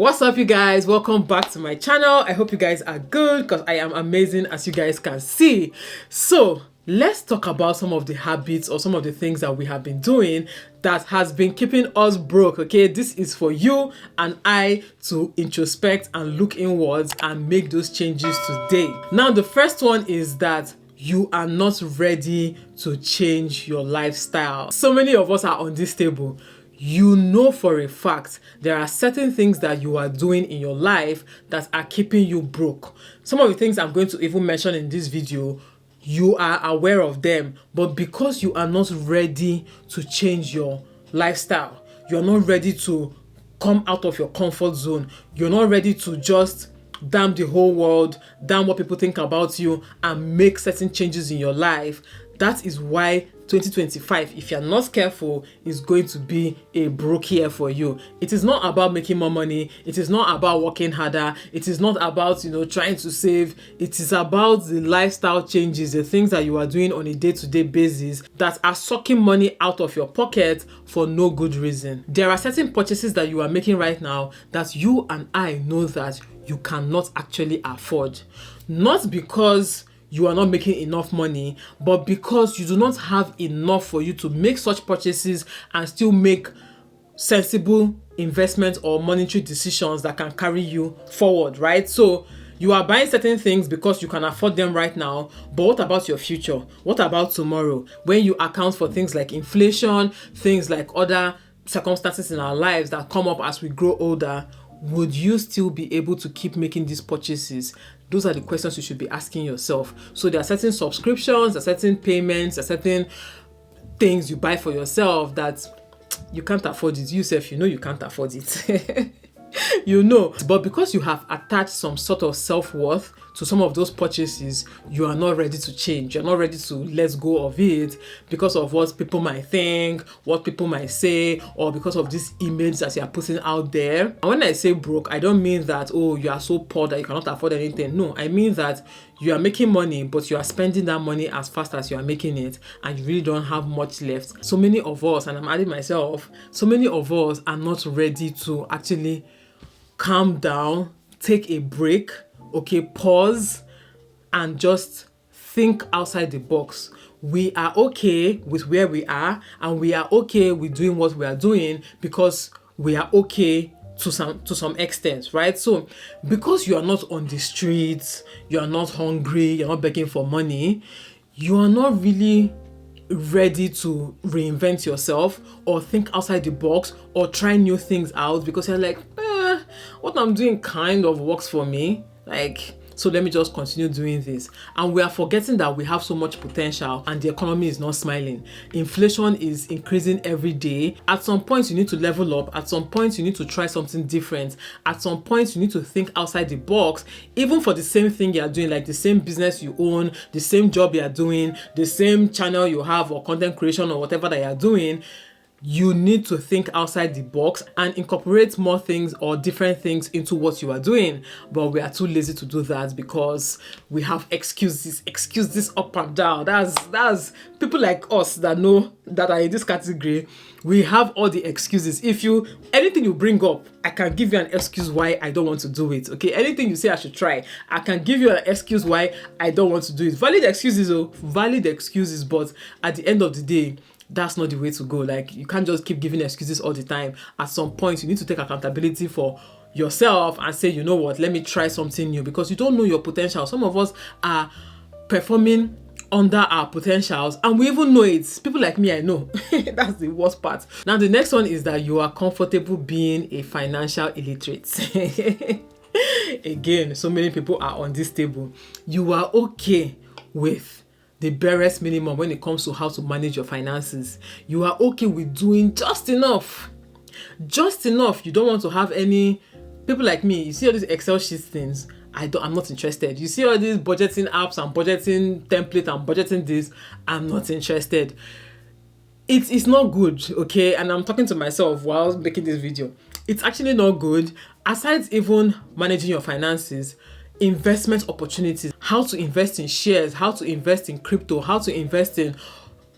What's up, you guys? Welcome back to my channel. I hope you guys are good because I am amazing, as you guys can see. So let's talk about some of the habits or some of the things that we have been doing that has been keeping us broke. Okay, this is for you and I to introspect and look inwards and make those changes today. Now, the first one is that you are not ready to change your lifestyle. So many of us are on this table. You know for a fact there are certain things that you are doing in your life that are keeping you broke. Some of the things I'm going to even mention in this video, you are aware of them, but because you are not ready to change your lifestyle, you're not ready to come out of your comfort zone, you're not ready to just damn the whole world, damn what people think about you, and make certain changes in your life. That is why 2025, if you're not careful, is going to be a broke year for you. It is not about making more money. It is not about working harder. It is not about, trying to save. It is about the lifestyle changes, the things that you are doing on a day-to-day basis that are sucking money out of your pocket for no good reason. There are certain purchases that you are making right now that you and I know that you cannot actually afford. Not because you are not making enough money, but because you do not have enough for you to make such purchases and still make sensible investment or monetary decisions that can carry you forward, right? So you are buying certain things because you can afford them right now, but what about your future? What about tomorrow? When you account for things like inflation, things like other circumstances in our lives that come up as we grow older, would you still be able to keep making these purchases? Those are the questions you should be asking yourself. So there are certain subscriptions, there are certain payments, there are certain things you buy for yourself that you can't afford it. You self, you can't afford it. But because you have attached some sort of self-worth to some of those purchases, you are not ready to change. You're not ready to let go of it because of what people might think, what people might say, or because of this image that you are putting out there. And when I say broke, I don't mean that, you are so poor that you cannot afford anything. No, I mean that you are making money, but you are spending that money as fast as you are making it, and you really don't have much left. So many of us, and I'm adding myself, so many of us are not ready to actually calm down, take a break, pause, and just think outside the box. We are okay with where we are, and we are okay with doing what we are doing because we are okay to some extent, right? So because you are not on the streets, you are not hungry, you're not begging for money, you are not really ready to reinvent yourself or think outside the box or try new things out because you're like, what I'm doing kind of works for me. So let me just continue doing this. And we are forgetting that we have so much potential and the economy is not smiling. Inflation is increasing every day. At some point, you need to level up. At some point, you need to try something different. At some point, you need to think outside the box, even for the same thing you're doing, like the same business you own, the same job you're doing, the same channel you have or content creation or whatever that you're doing. You need to think outside the box and incorporate more things or different things into what you are doing. But we are too lazy to do that because we have excuses up and down. That's people like us that know that are in this category. We have all the excuses. Anything you bring up, I can give you an excuse why I don't want to do it. Okay, anything you say I should try, I can give you an excuse why I don't want to do it. Valid excuses, but at the end of the day, that's not the way to go. You can't just keep giving excuses all the time. At some point, you need to take accountability for yourself and say, you know what, let me try something new, because you don't know your potential. Some of us are performing under our potentials and we even know it. People like me, I know. That's the worst part. Now, the next one is that you are comfortable being a financial illiterate. Again, so many people are on this table. You are okay with the barest minimum when it comes to how to manage your finances. You are okay with doing just enough. Just enough. You don't want to have any... People like me, you see all these Excel sheet things, I'm not interested. You see all these budgeting apps and budgeting template and budgeting this, I'm not interested. It's not good, okay? And I'm talking to myself while making this video. It's actually not good. Aside even managing your finances, investment opportunities, how to invest in shares, how to invest in crypto, how to invest in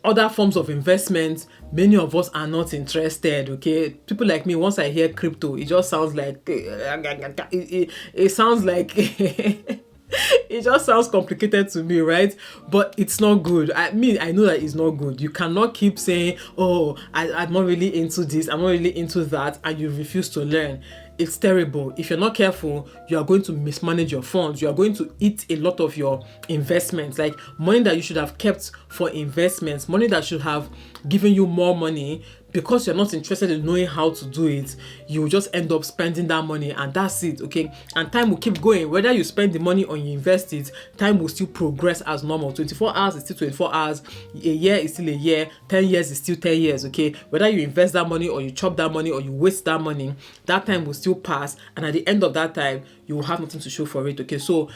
other forms of investment, many of us are not interested. Okay, people like me, once I hear crypto, it just sounds like it sounds like it just sounds complicated to me, right? But it's not good. I know that it's not good. You cannot keep saying, oh, I'm not really into this, I'm not really into that, and you refuse to learn. It's terrible. If you're not careful, you are going to mismanage your funds. You are going to eat a lot of your investments, like money that you should have kept for investments, money that should have given you more money. Because you're not interested in knowing how to do it, you will just end up spending that money, and that's it. Okay, and time will keep going. Whether you spend the money or you invest it, time will still progress as normal. 24 hours is still 24 hours, a year is still a year, 10 years is still 10 years. Okay, whether you invest that money or you chop that money or you waste that money, that time will still pass, and at the end of that time you will have nothing to show for it. Okay, so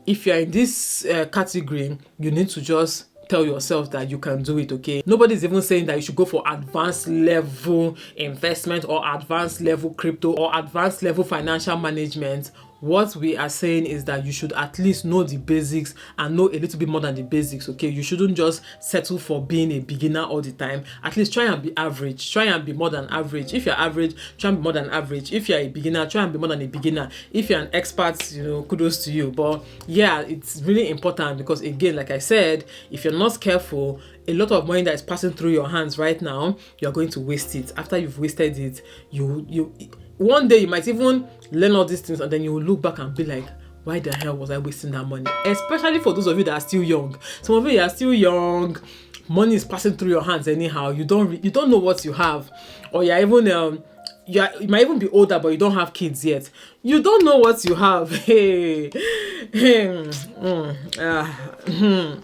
if you're in this category, you need to just tell yourself that you can do it. Okay, nobody's even saying that you should go for advanced level investment or advanced level crypto or advanced level financial management. What we are saying is that you should at least know the basics and know a little bit more than the basics. Okay, you shouldn't just settle for being a beginner all the time. At least try and be average, try and be more than average. If you're average, try and be more than average. If you're a beginner, try and be more than a beginner. If you're an expert, kudos to you. But yeah, it's really important, because again, like I said, if you're not careful, a lot of money that is passing through your hands right now, you're going to waste it. After you've wasted it, you one day you might even learn all these things, and then you will look back and be like, why the hell was I wasting that money? Especially for those of you that are still young. Some of you are still young, money is passing through your hands anyhow. You don't know what you have, or you're even you might even be older, but you don't have kids yet. You don't know what you have. The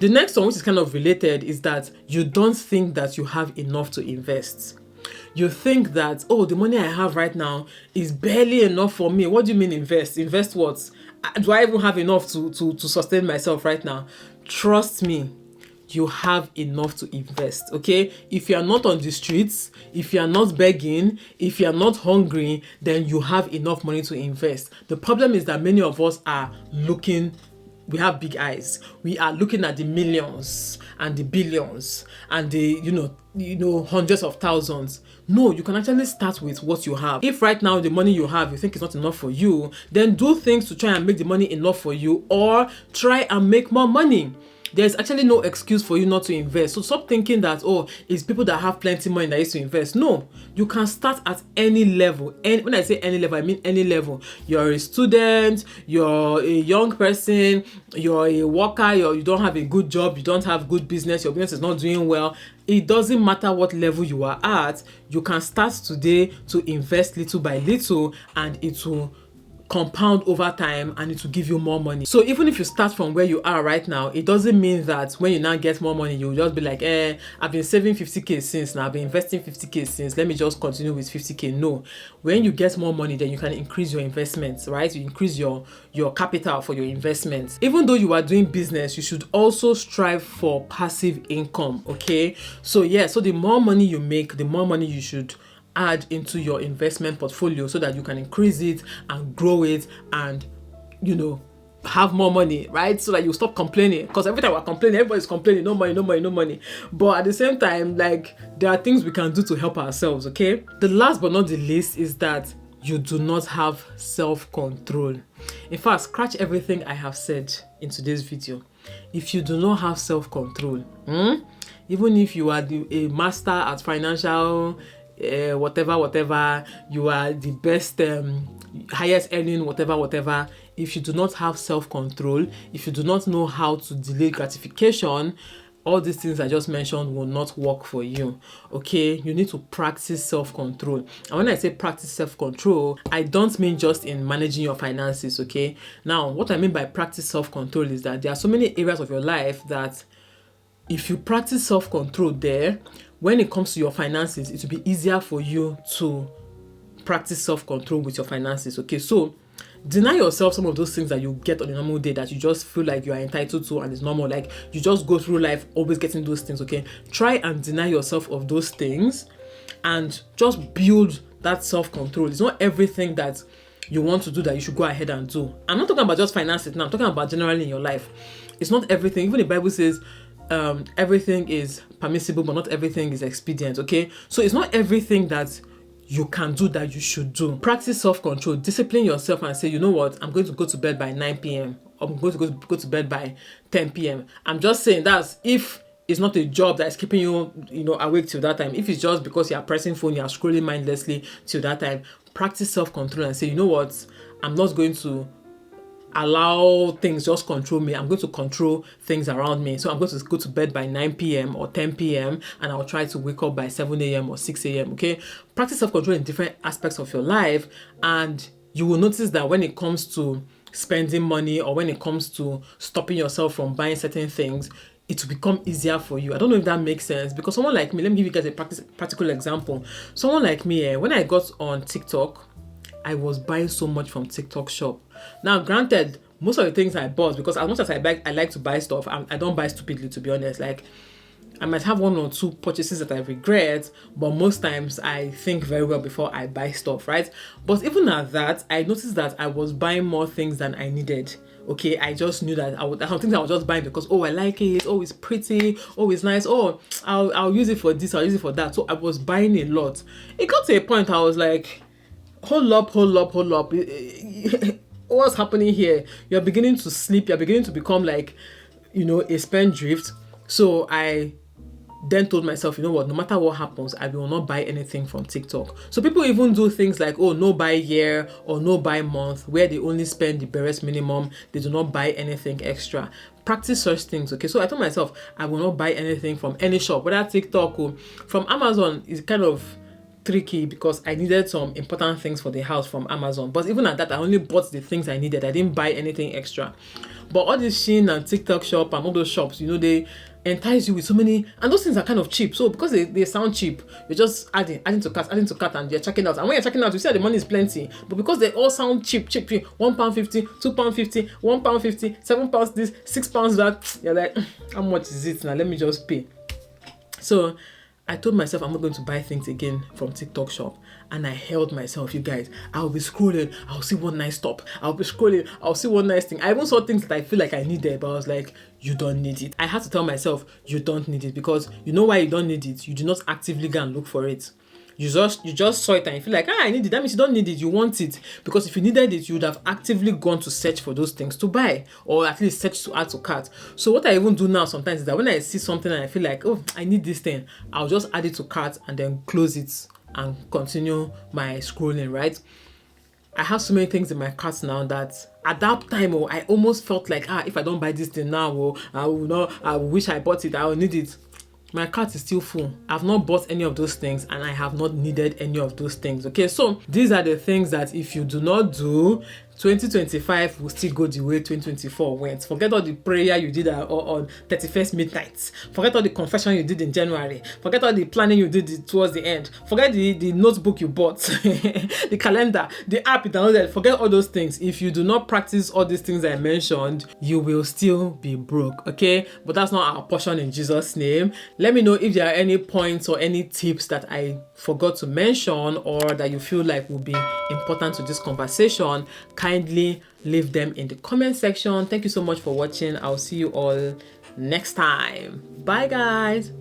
next one, which is kind of related, is that you don't think that you have enough to invest. You think that, oh, the money I have right now is barely enough for me. What do you mean invest? Invest what? Do I even have enough to sustain myself right now? Trust me, you have enough to invest. Okay, if you are not on the streets, if you are not begging, if you are not hungry, then you have enough money to invest. The problem is that many of us are looking, we have big eyes. We are looking at the millions and the billions and the hundreds of thousands. No, you can actually start with what you have. If right now the money you have, you think it's not enough for you, then do things to try and make the money enough for you, or try and make more money. There's actually no excuse for you not to invest. So stop thinking that, oh, it's people that have plenty money that used to invest. No, you can start at any level. And when I say any level, I mean any level. You're a student, you're a young person, you're a worker, you don't have a good job, you don't have good business, your business is not doing well. It doesn't matter what level you are at. You can start today to invest little by little, and it will compound over time, and it will give you more money. So even if you start from where you are right now, it doesn't mean that when you now get more money, you'll just be like, I've been saving 50k since, now I've been investing 50k since, let me just continue with 50k. No, when you get more money, then you can increase your investments, right? You increase your capital for your investments. Even though you are doing business, you should also strive for passive income. Okay, so so the more money you make, the more money you should add into your investment portfolio, so that you can increase it and grow it and have more money, right? So that you stop complaining, because every time we're complaining, everybody's complaining, no money, no money, no money. But at the same time, like, there are things we can do to help ourselves. Okay, the last but not the least is that you do not have self-control. In fact, scratch everything I have said in today's video. If you do not have self-control, even if you are a master at financial whatever, you are the best, highest earning, whatever, if you do not have self-control, if you do not know how to delay gratification, all these things I just mentioned will not work for you. Okay, you need to practice self-control. And when I say practice self-control, I don't mean just in managing your finances. Okay, now what I mean by practice self-control is that there are so many areas of your life that if you practice self-control there, when it comes to your finances, it will be easier for you to practice self-control with your finances. Okay, so deny yourself some of those things that you get on a normal day that you just feel like you are entitled to and it's normal. Like, you just go through life always getting those things. Okay, try and deny yourself of those things and just build that self-control. It's not everything that you want to do that you should go ahead and do. I'm not talking about just finances now. I'm talking about generally in your life. It's not everything. Even the Bible says, everything is permissible, but not everything is expedient. Okay, so it's not everything that you can do that you should do. Practice self-control, discipline yourself and say, you know what, I'm going to go to bed by 9 p.m. I'm going to go to bed by 10 p.m. I'm just saying that's if it's not a job that is keeping you, awake till that time. If it's just because you are pressing phone, you are scrolling mindlessly till that time, practice self-control and say, you know what, I'm not going to allow things just control me. I'm going to control things around me. So I'm going to go to bed by 9 p.m. or 10 p.m. and I'll try to wake up by 7 a.m. or 6 a.m. Okay. Practice self-control in different aspects of your life, and you will notice that when it comes to spending money or when it comes to stopping yourself from buying certain things, it will become easier for you. I don't know if that makes sense, because someone like me, let me give you guys a practical example. Someone like me, when I got on TikTok, I was buying so much from TikTok shop. Now, granted, most of the things I bought, because as much as I like to buy stuff, I don't buy stupidly, to be honest. Like, I might have one or two purchases that I regret, but most times I think very well before I buy stuff, right? But even at that, I noticed that I was buying more things than I needed. Okay, I just knew that some things I was just buying because, oh, I like it, oh, it's pretty, oh, it's nice, oh, I'll use it for this, I'll use it for that. So I was buying a lot. It got to a point I was like, hold up. What's happening here? You're beginning to sleep, you're beginning to become like, a spendthrift. So I then told myself, you know what, no matter what happens, I will not buy anything from TikTok. So people even do things like, oh, no buy year or no buy month, where they only spend the barest minimum. They do not buy anything extra. Practice such things. Okay, so I told myself I will not buy anything from any shop, whether TikTok or from Amazon. Is kind of tricky because I needed some important things for the house from Amazon. But even at that, I only bought the things I needed. I didn't buy anything extra. But all this Shein and TikTok shop and all those shops, they entice you with so many, and those things are kind of cheap. So because they sound cheap, you're just adding to cart, and you're checking out. And when you're checking out, you see that the money is plenty. But because they all sound cheap, £1.50, £2.50, £1.50, £7 this, £6 that, you're like, how much is it now? Let me just pay. So I told myself I'm not going to buy things again from TikTok shop. And I held myself, you guys. I'll be scrolling, I'll see one nice top. I'll be scrolling, I'll see one nice thing. I even saw things that I feel like I needed, but I was like, you don't need it. I had to tell myself, you don't need it, because you know why you don't need it? You do not actively go and look for it. You just saw it and you feel like, I need it. That means you don't need it, you want it. Because if you needed it, you would have actively gone to search for those things to buy, or at least search to add to cart. So what I even do now sometimes is that when I see something and I feel like, oh, I need this thing, I'll just add it to cart and then close it and continue my scrolling, right? I have so many things in my cart now that at that time, I almost felt like, if I don't buy this thing now, I wish I bought it, I will need it. My cart is still full. I've not bought any of those things and I have not needed any of those things. Okay, so these are the things that if you do not do, 2025 will still go the way 2024 went. Forget all the prayer you did on 31st midnight. Forget all the confession you did in January. Forget all the planning you did towards the end. Forget the notebook you bought, the calendar, the app you downloaded. Forget all those things. If you do not practice all these things I mentioned, you will still be broke, okay? But that's not our portion in Jesus' name. Let me know if there are any points or any tips that I forgot to mention or that you feel like will be important to this conversation. Kindly leave them in the comment section. Thank you so much for watching. I'll see you all next time. Bye, guys.